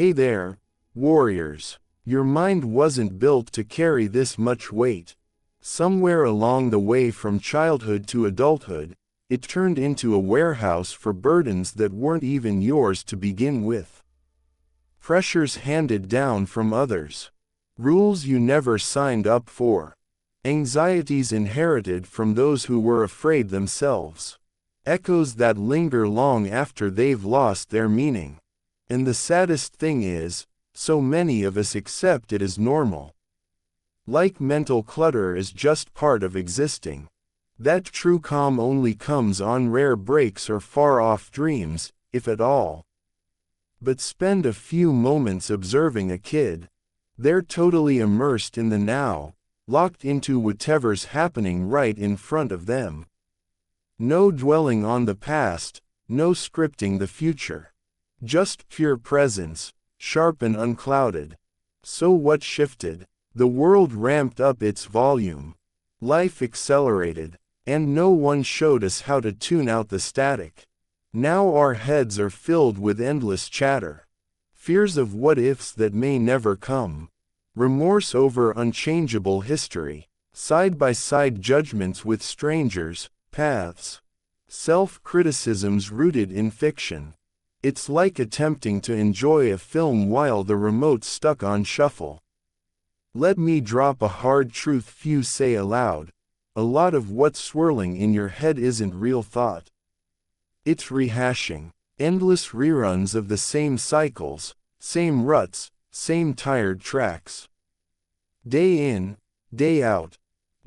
Hey there, warriors. Your mind wasn't built to carry this much weight. Somewhere along the way from childhood to adulthood, it turned into a warehouse for burdens that weren't even yours to begin with. Pressures handed down from others. Rules you never signed up for. Anxieties inherited from those who were afraid themselves. Echoes that linger long after they've lost their meaning. And the saddest thing is, so many of us accept it as normal. Like mental clutter is just part of existing. That true calm only comes on rare breaks or far-off dreams, if at all. But spend a few moments observing a kid. They're totally immersed in the now, locked into whatever's happening right in front of them. No dwelling on the past, no scripting the future. Just pure presence, sharp and unclouded. So what shifted? The world ramped up its volume. Life accelerated, and no one showed us how to tune out the static. Now our heads are filled with endless chatter. Fears of what-ifs that may never come. Remorse over unchangeable history. Side-by-side judgments with strangers, paths. Self-criticisms rooted in fiction. It's like attempting to enjoy a film while the remote's stuck on shuffle. Let me drop a hard truth few say aloud. A lot of what's swirling in your head isn't real thought. It's rehashing. Endless reruns of the same cycles, same ruts, same tired tracks. Day in, day out.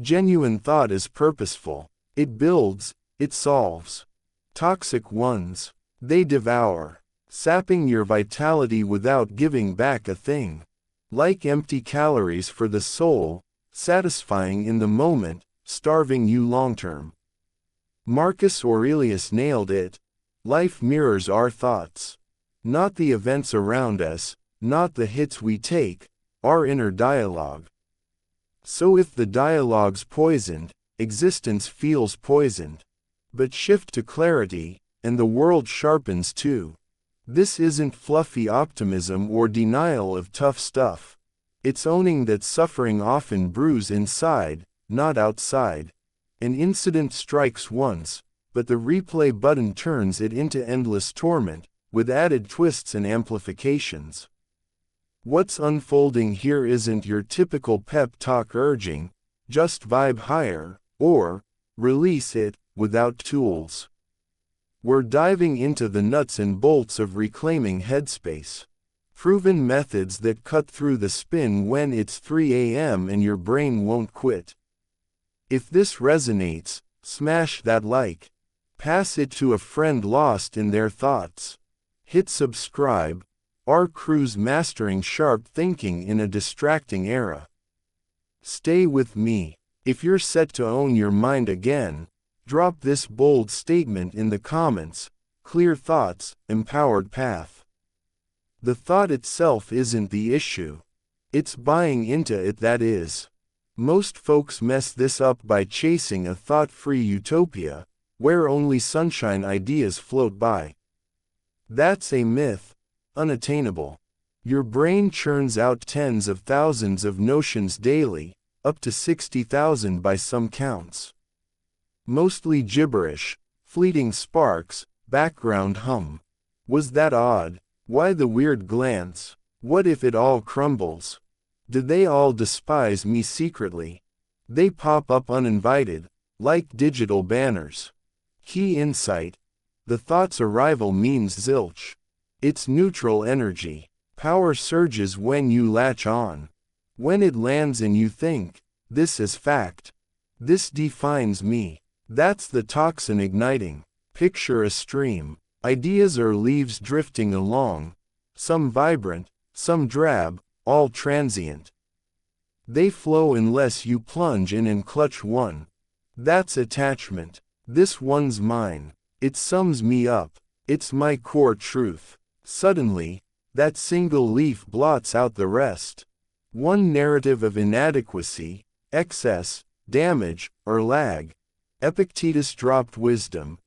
Genuine thought is purposeful. It builds, it solves. Toxic ones, they devour, sapping your vitality without giving back a thing. Like empty calories for the soul, satisfying in the moment, starving you long-term. Marcus Aurelius nailed it. Life mirrors our thoughts. Not the events around us, not the hits we take, our inner dialogue. So if the dialogue's poisoned, existence feels poisoned. But shift to clarity, and the world sharpens too. This isn't fluffy optimism or denial of tough stuff. It's owning that suffering often brews inside, not outside. An incident strikes once, but the replay button turns it into endless torment, with added twists and amplifications. What's unfolding here isn't your typical pep talk urging, just vibe higher, or release it, without tools. We're diving into the nuts and bolts of reclaiming headspace. Proven methods that cut through the spin when it's 3 a.m. and your brain won't quit. If this resonates, smash that like. Pass it to a friend lost in their thoughts. Hit subscribe. Our crew's mastering sharp thinking in a distracting era. Stay with me. If you're set to own your mind again, drop this bold statement in the comments. Clear thoughts, empowered path. The thought itself isn't the issue. It's buying into it that is. Most folks mess this up by chasing a thought-free utopia, where only sunshine ideas float by. That's a myth, unattainable. Your brain churns out tens of thousands of notions daily, up to 60,000 by some counts. Mostly gibberish, fleeting sparks, background hum. Was that odd? Why the weird glance? What if it all crumbles? Did they all despise me secretly? They pop up uninvited, like digital banners. Key insight. The thought's arrival means zilch. It's neutral energy. Power surges when you latch on. When it lands and you think, this is fact. This defines me. That's the toxin igniting. Picture a stream. Ideas are leaves drifting along. Some vibrant, some drab, all transient. They flow unless you plunge in and clutch one. That's attachment. This one's mine. It sums me up. It's my core truth. Suddenly, that single leaf blots out the rest. One narrative of inadequacy, excess, damage, or lag. Epictetus dropped wisdom.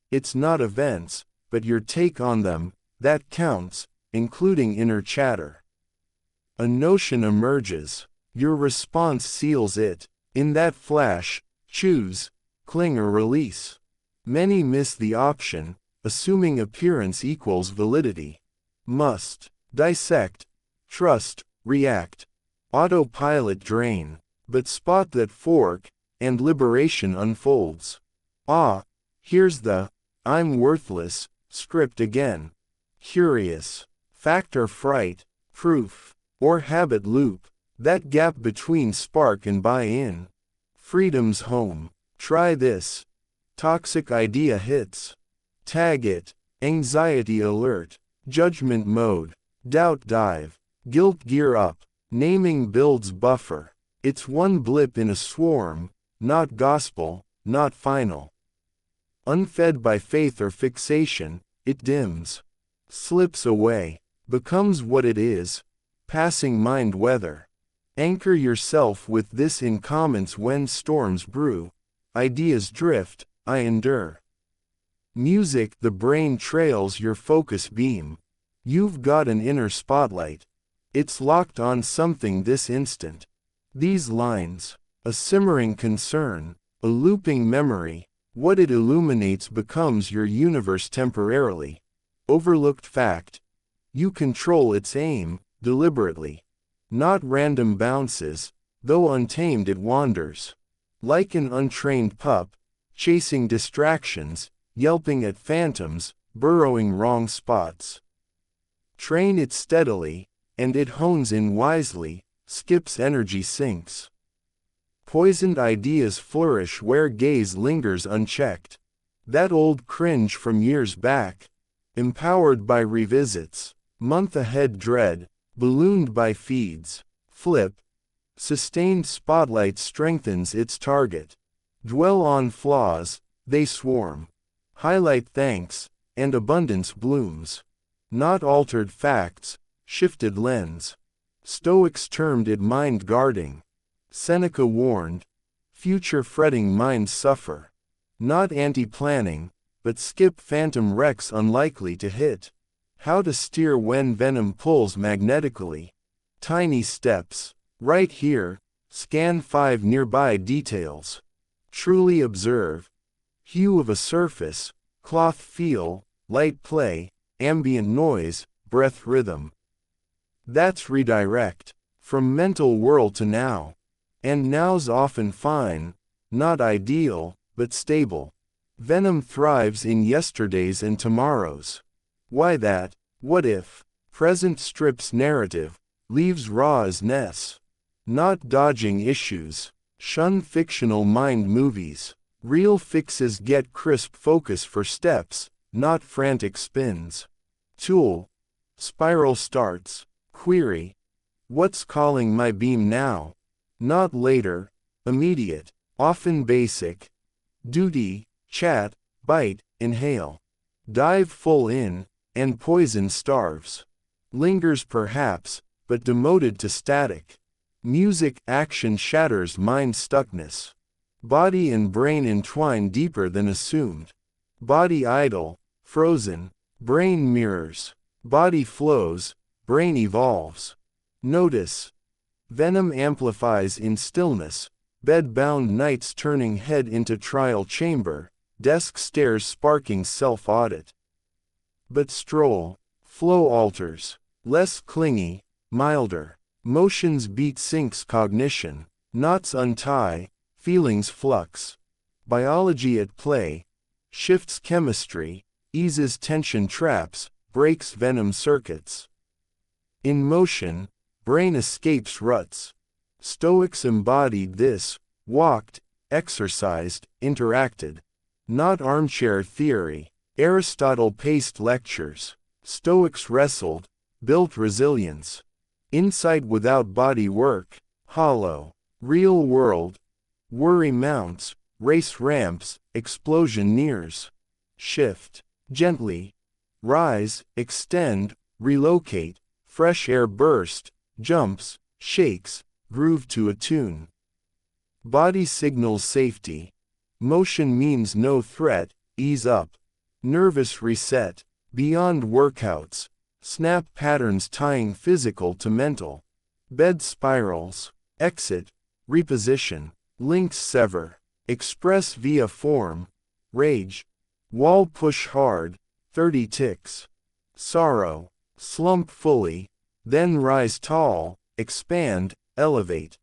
It's not events, but your take on them, that counts. including inner chatter. A notion emerges. Your response seals it. In that flash, choose, cling or release. Many miss the option, assuming appearance equals validity. Must, dissect, trust, react. Autopilot drain. But spot that fork, and liberation unfolds. Ah, here's the I'm worthless script again. Curious. Fact or fright, proof, or habit loop. That gap between spark and buy-in. Freedom's home. Try this. Toxic idea hits. Tag it. Anxiety alert. Judgment mode. Doubt dive. Guilt gear up. Naming builds buffer. It's one blip in a swarm, not gospel, not final. Unfed by faith or fixation, it dims. Slips away. Becomes what it is. Passing mind weather. Anchor yourself with this in comments when storms brew. Ideas drift, I endure. Music, the brain trails your focus beam. You've got an inner spotlight. It's locked on something this instant. These lines, a simmering concern, a looping memory, what it illuminates becomes your universe temporarily. Overlooked fact. You control its aim, deliberately. Not random bounces, though untamed it wanders. Like an untrained pup, chasing distractions, yelping at phantoms, burrowing wrong spots. Train it steadily, and it hones in wisely, skips energy sinks. Poisoned ideas flourish where gaze lingers unchecked. That old cringe from years back, empowered by revisits, month ahead dread, ballooned by feeds, flip, sustained spotlight strengthens its target. Dwell on flaws, they swarm. Highlight thanks, and abundance blooms. Not altered facts, shifted lens. Stoics termed it mind guarding. Seneca warned, future fretting minds suffer. Not anti-planning, but skip phantom wrecks unlikely to hit. How to steer when venom pulls magnetically. Tiny steps. Right here, scan 5 nearby details. Truly observe. Hue of a surface, cloth feel, light play, ambient noise, breath rhythm. That's redirect. From mental world to now. And now's often fine, not ideal, but stable. Venom thrives in yesterdays and tomorrows. Why that? What if? Present strips narrative, leaves raw as ness. Not dodging issues. Shun fictional mind movies. Real fixes get crisp focus for steps, not frantic spins. Tool. Spiral starts. Query. What's calling my beam now? Not later. Immediate. Often basic. Duty. Chat. Bite. Inhale. Dive full in, and poison starves. Lingers perhaps, but demoted to static. Music action shatters mind stuckness. Body and brain entwine deeper than assumed. Body idle, frozen, brain mirrors. Body flows, brain evolves. Notice. Venom amplifies in stillness. Bed-bound nights turning head into trial chamber. Desk stairs sparking self-audit. But stroll. Flow alters. Less clingy, milder. Motions beat sinks cognition. Knots untie, feelings flux. Biology at play. Shifts chemistry, eases tension traps, breaks venom circuits. In motion, brain escapes ruts. Stoics embodied this, walked, exercised, interacted. Not armchair theory. Aristotle paced lectures. Stoics wrestled, built resilience. Insight without body work, hollow. Real world. Worry mounts, race ramps, explosion nears. Shift. Gently. Rise, extend, relocate. Fresh air burst, jumps, shakes, groove to a tune. Body signals safety. Motion means no threat, ease up. Nervous reset. Beyond workouts. snap patterns tying physical to mental. Bed spirals, exit, reposition, links sever, express via form, rage, wall push hard, 30 ticks, sorrow, slump fully, then rise tall, expand, elevate,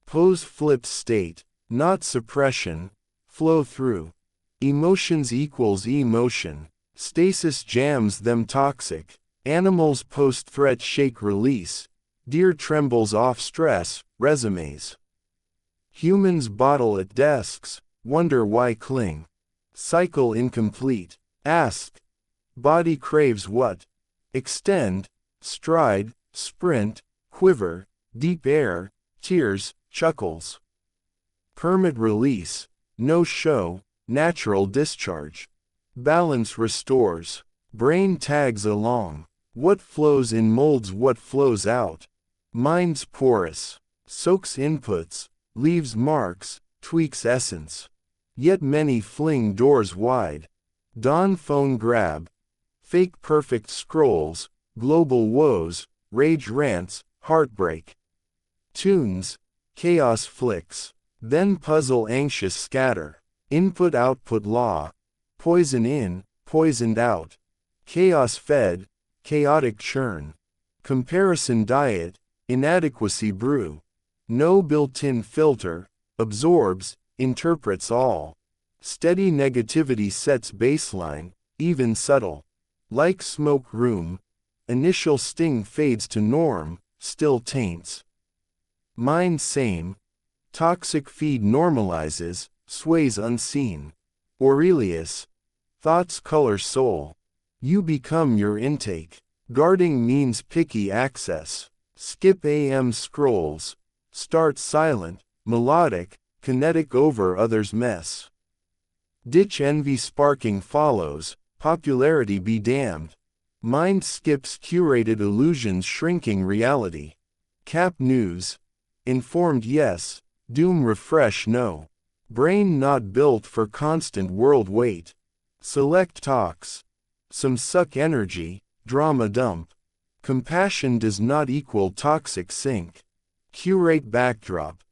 pose flipped state, not suppression, flow through, emotions equals emotion, stasis jams them toxic, animals post threat shake release, deer trembles off stress, resumes. Humans bottle at desks, wonder why cling. Cycle incomplete, ask. Body craves what? Extend, stride, sprint, quiver, deep air, tears, chuckles. Permit release, no show, natural discharge. Balance restores, brain tags along. What flows in molds what flows out. Mind's porous, soaks inputs, leaves marks, tweaks essence. Yet many fling doors wide. Dawn phone grab. Fake perfect scrolls, global woes, rage rants, heartbreak. Tunes, chaos flicks, then puzzle anxious scatter. Input-output law. Poison in, poisoned out. Chaos fed, chaotic churn. Comparison diet, inadequacy brew. No built-in filter, absorbs, interprets all. Steady negativity sets baseline, even subtle. Like smoke room, initial sting fades to norm, still taints. Mind same, toxic feed normalizes, sways unseen. Aurelius, thoughts color soul. You become your intake. Guarding means picky access. Skip AM scrolls. Start silent, melodic, kinetic over others' mess. Ditch envy sparking follows, popularity be damned. Mind skips curated illusions shrinking reality. Cap news. Informed yes, doom refresh no. Brain not built for constant world weight. Select talks. Some suck energy, drama dump. Compassion does not equal toxic sink. Curate backdrop.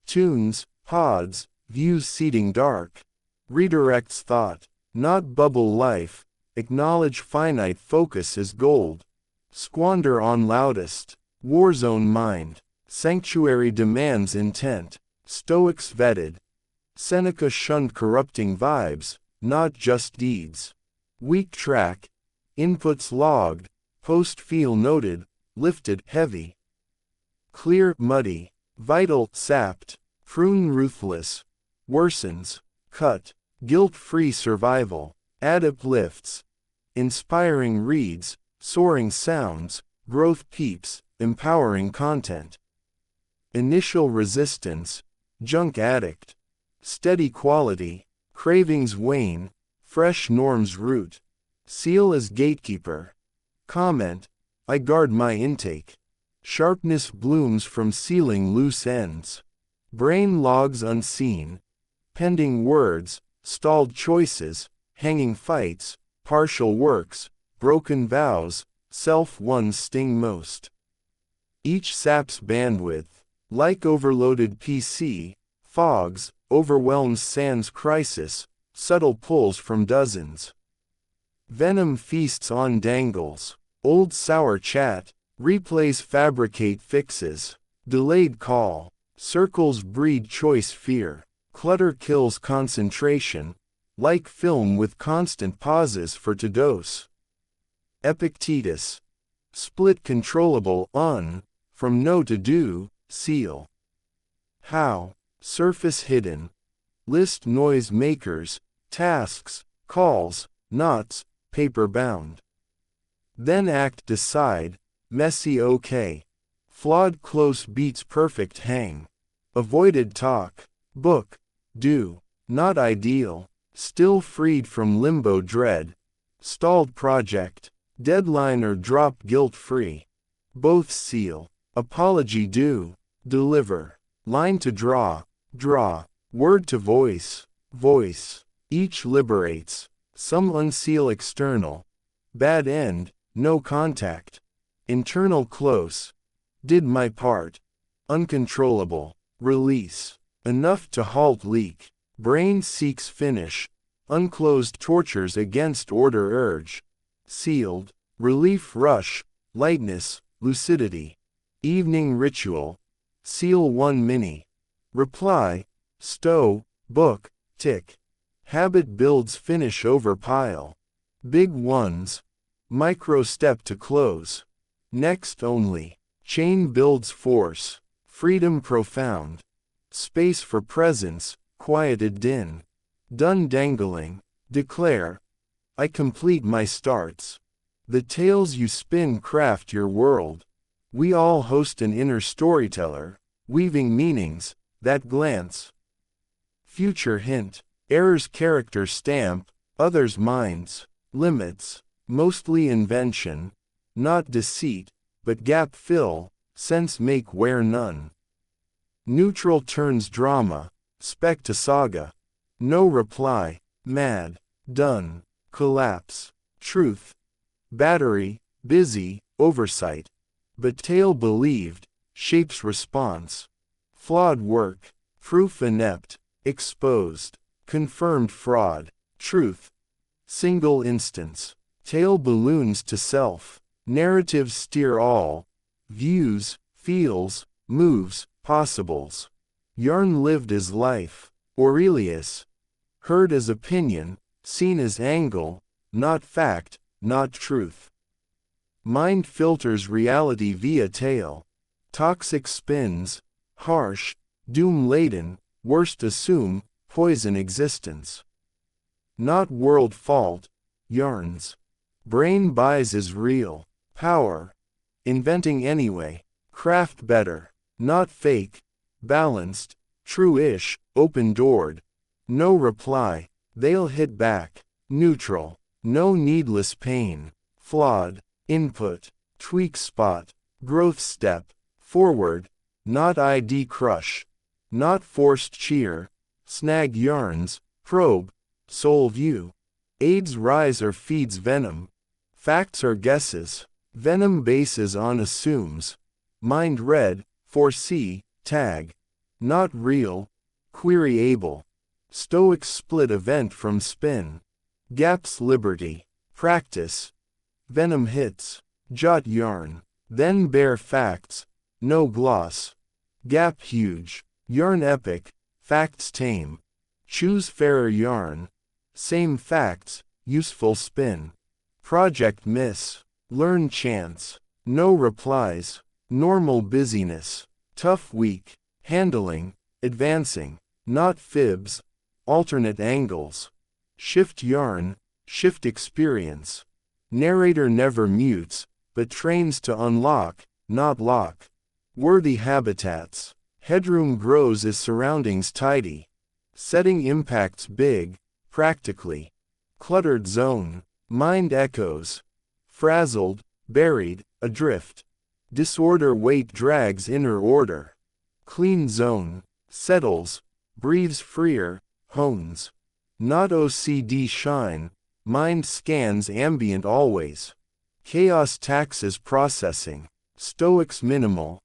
Tunes, pods, views seeding dark. Redirects thought, not bubble life. Acknowledge finite focus as gold. Squander on loudest. Warzone mind. Sanctuary demands intent. Stoics vetted. Seneca shunned corrupting vibes, not just deeds. Weak track. Inputs logged. Post feel noted, lifted, heavy. Clear, muddy. Vital, sapped. Prune ruthless. Worsens. Cut. Guilt-free survival. Adept lifts. Inspiring reads. Soaring sounds. Growth peeps. Empowering content. Initial resistance. Junk addict. Steady quality. Cravings wane. Fresh norms root. Seal as gatekeeper. Comment. I guard my intake. Sharpness blooms from sealing loose ends. Brain logs unseen. Pending words, stalled choices, hanging fights, partial works, broken vows, self-ones sting most. Each saps bandwidth, like overloaded PC, fogs, overwhelms sans crisis, subtle pulls from dozens. Venom feasts on dangles, old sour chat, replays fabricate fixes, delayed call, circles breed choice fear, clutter kills concentration, like film with constant pauses for to dose. Epictetus. Split controllable from no to do, seal. How? Surface hidden. List noise makers, tasks, calls, knots, paper bound. Then act decide, messy okay. Flawed close beats perfect hang. Avoided talk, book, do, not ideal. Still freed from limbo dread. Stalled project, deadline or drop guilt-free. Both seal, apology due, deliver. Line to draw, word to voice, voice. Each liberates, some unseal external. Bad end, no contact. internal close, did my part, uncontrollable, release, enough to halt leak, brain seeks finish, unclosed tortures against order urge, sealed, relief rush, lightness, lucidity, evening ritual, seal 1 mini, reply, stow, book, tick, habit builds finish over pile, big ones, micro step to close, next only, chain builds force, freedom profound, space for presence, quieted din, done dangling, declare, I complete my starts, the tales you spin craft your world, we all host an inner storyteller, weaving meanings, that glance, future hint, errors character stamp, others minds, limits, mostly invention, not deceit, but gap fill, sense make where none. Neutral turns drama, spec to saga, no reply, mad, done, collapse, truth, battery, busy, oversight, but tale believed, shapes response, flawed work, proof inept, exposed, confirmed fraud, truth, single instance, tale balloons to self, narratives steer all, views, feels, moves, possibles, yarn lived as life, Aurelius, heard as opinion, seen as angle, not fact, not truth. Mind filters reality via tale, toxic spins, harsh, doom-laden, worst assume, poison existence. Not world fault, yarns. Brain buys as real, power. Inventing anyway, craft better, not fake, balanced, true-ish, open-doored. No reply, they'll hit back, neutral, no needless pain, flawed, input, tweak spot, growth step, forward, not ID crush, not forced cheer, snag yarns, probe, soul view, aids rise or feeds venom, facts or guesses, venom bases on assumes, mind read, foresee, tag, not real, query able, Stoic split event from spin, gaps liberty, practice, venom hits, jot yarn, then bare facts, no gloss, gap huge, yarn epic, facts tame, choose fairer yarn, same facts, useful spin, project miss, learn chance, no replies, normal busyness, tough week, handling, advancing, not fibs, alternate angles, shift yarn, shift experience, narrator never mutes, but trains to unlock, not lock, worthy habitats, headroom grows as surroundings tidy, setting impacts big, practically, cluttered zone, mind echoes, frazzled, buried, adrift, disorder weight drags inner order, clean zone, settles, breathes freer, hones, not OCD shine, mind scans ambient always, chaos taxes processing, Stoics minimal,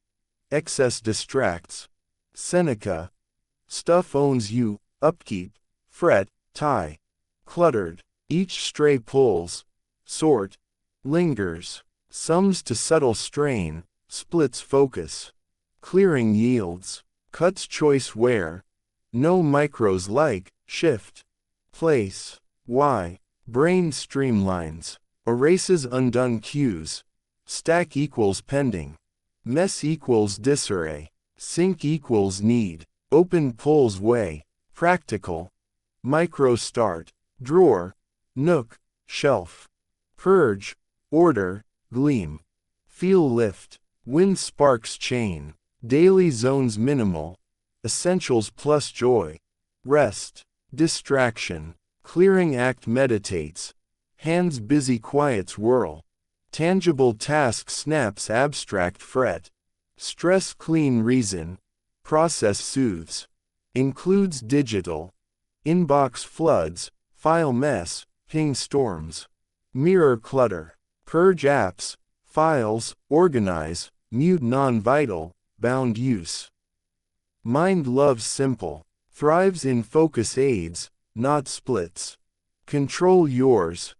excess distracts, Seneca, stuff owns you, upkeep, fret, tie, cluttered, each stray pulls, sort, lingers, sums to subtle strain, splits focus, clearing yields, cuts choice where, no micros like, shift, place, why, brain streamlines, erases undone cues, stack equals pending, mess equals disarray, sync equals need, open pulls way, practical, micro start, drawer, nook, shelf, purge, order, gleam, feel lift, wind sparks chain, daily zones minimal, essentials plus joy, rest, distraction, clearing act meditates, hands busy quiets whirl, tangible task snaps abstract fret, stress clean reason, process soothes, includes digital, inbox floods, file mess, ping storms, mirror clutter, purge apps, files, organize, mute non-vital, bound use. Mind loves simple, thrives in focus aids, not splits. Control yours.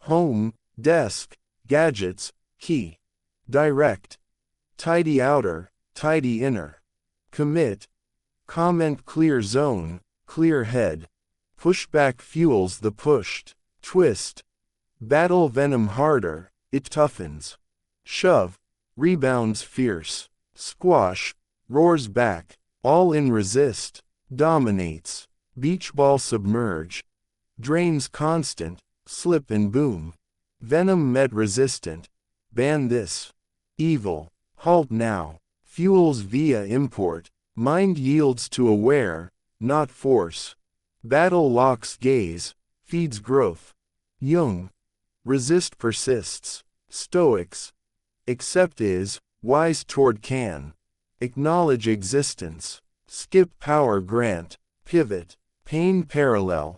Home, desk, gadgets, key. Direct. Tidy outer, tidy inner. Commit. Comment clear zone, clear head. Pushback fuels the pushed. Twist. Battle venom harder, it toughens. Shove. Rebounds fierce. Squash. Roars back. All in resist. Dominates. Beach ball submerge. Drains constant. Slip and boom. Venom met resistant. Ban this. Evil. Halt now. Fuels via import. Mind yields to aware, not force. Battle locks gaze. Feeds growth. Jung. Resist persists. Stoics. Accept is, wise toward can. Acknowledge existence. Skip power grant. Pivot. Pain parallel.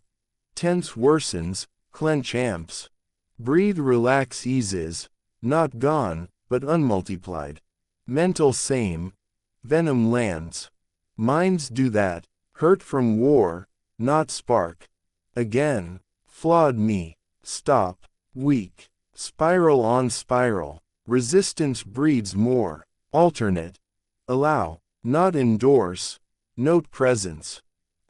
Tense worsens, clench amps. Breathe relax eases, not gone, but unmultiplied. Mental same. Venom lands. Minds do that, hurt from war, not spark. Again. Flawed me. Stop. Weak. Spiral on spiral. Resistance breeds more. Alternate. Allow. Not endorse. Note presence.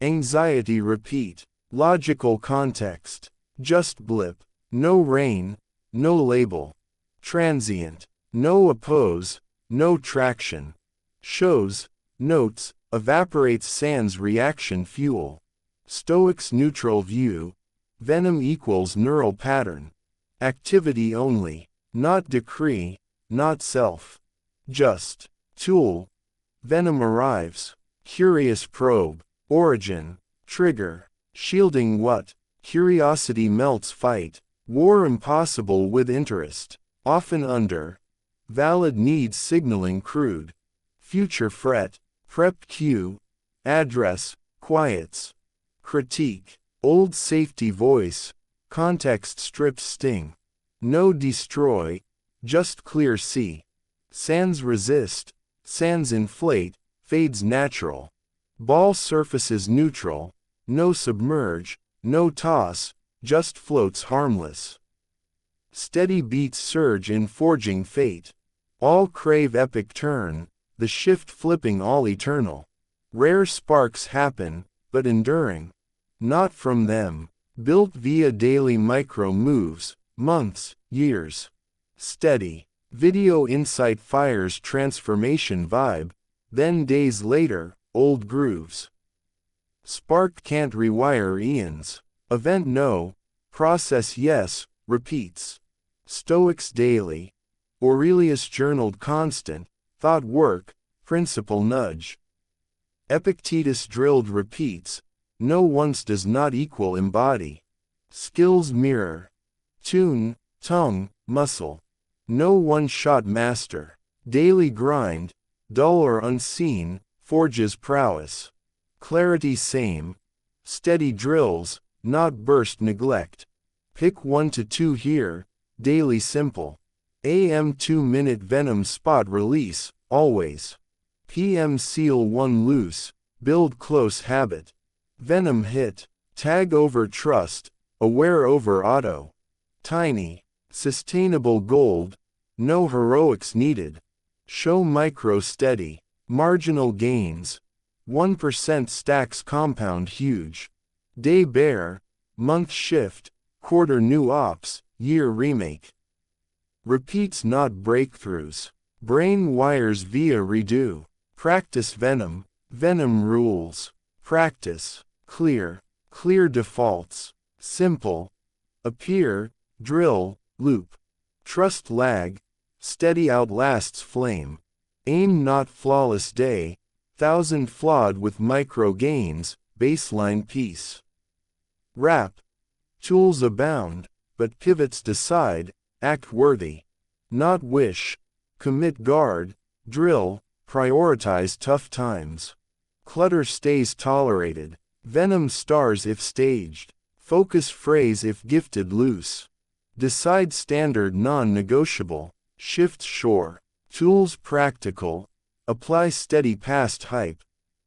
Anxiety repeat. Logical context. Just blip. No rain. No label. Transient. No oppose. No traction. Shows. Notes. Evaporates sans reaction fuel. Stoics neutral view. Venom equals neural pattern. Activity only. Not decree. Not self. Just. Tool. Venom arrives. Curious probe. Origin. Trigger. Shielding what? Curiosity melts fight. War impossible with interest. Often under. Valid needs signaling crude. Future fret. Prep cue. Address. Quiets. Critique. Old safety voice. Context strips sting. No destroy. Just clear see. Sans resist. Sans inflate. Fades natural. Ball surfaces neutral. No submerge. No toss. Just floats harmless. Steady beats surge in forging fate. All crave epic turn. The shift flipping all eternal. Rare sparks happen, but enduring. Not from them. Built via daily micro moves, months, years. Steady. Video insight fires transformation vibe, then days later, old grooves. Spark can't rewire eons. Event no. Process yes, repeats. Stoics daily. Aurelius journaled constant, thought work, principle nudge. Epictetus drilled repeats. No once does not equal embody. Skills mirror. Tune, tongue, muscle. No one-shot master. Daily grind, dull or unseen, forges prowess. Clarity same. Steady drills, not burst neglect. Pick 1 to 2 here, daily simple. AM 2-minute venom spot release, always. PM seal 1 loose, build close habit. Venom hit, tag over trust, aware over auto. Tiny, sustainable gold, no heroics needed. Show micro steady, marginal gains. 1% stacks compound huge. Day bear, month shift, quarter new ops, year remake. Repeats not breakthroughs. Brain wires via redo. Practice venom, venom rules. Practice, clear, clear defaults. Simple. Appear, drill, loop. Trust lag, steady outlasts flame. Aim not flawless day, thousand flawed with micro gains, baseline piece. Wrap. Tools abound, but pivots decide, act worthy. Not wish. Commit guard, drill, prioritize tough times. Clutter stays tolerated. Venom stars if staged. Focus phrase if gifted loose. Decide standard non-negotiable. Shifts shore. Tools practical. Apply steady past hype.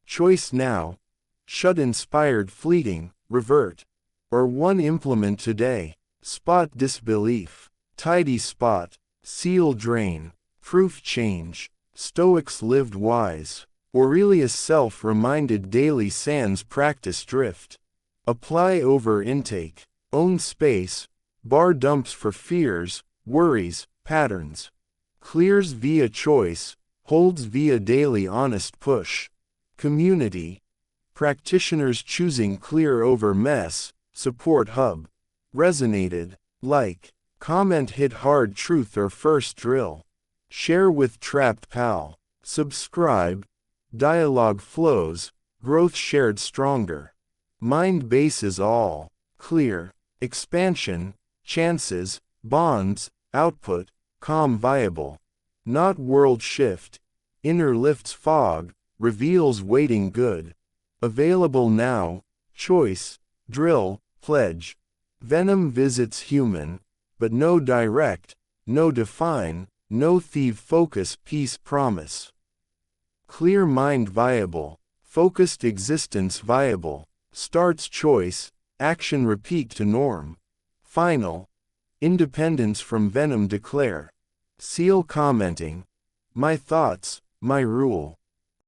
Choice now. Shut inspired fleeting, revert. Or one implement today. Spot disbelief. Tidy spot. Seal drain. Proof change. Stoics lived wise. Aurelius self-reminded daily sans practice drift. Apply over intake. Own space. Bar dumps for fears, worries, patterns. Clears via choice. Holds via daily honest push. Community. Practitioners choosing clear over mess. Support hub. Resonated. Like. Comment hit hard truth or first drill. Share with trapped pal. Subscribe. Dialogue flows. Growth shared stronger. Mind bases all. Clear. Expansion. Chances. Bonds. Output. Calm viable. Not world shift. Inner lifts fog. Reveals waiting good. Available now. Choice. Drill. Pledge. Venom visits human. But no direct. No define. No thief focus peace promise. Clear mind viable. Focused existence viable. Starts choice. Action repeat to norm. Final. Independence from venom declare. Seal commenting. My thoughts, my rule.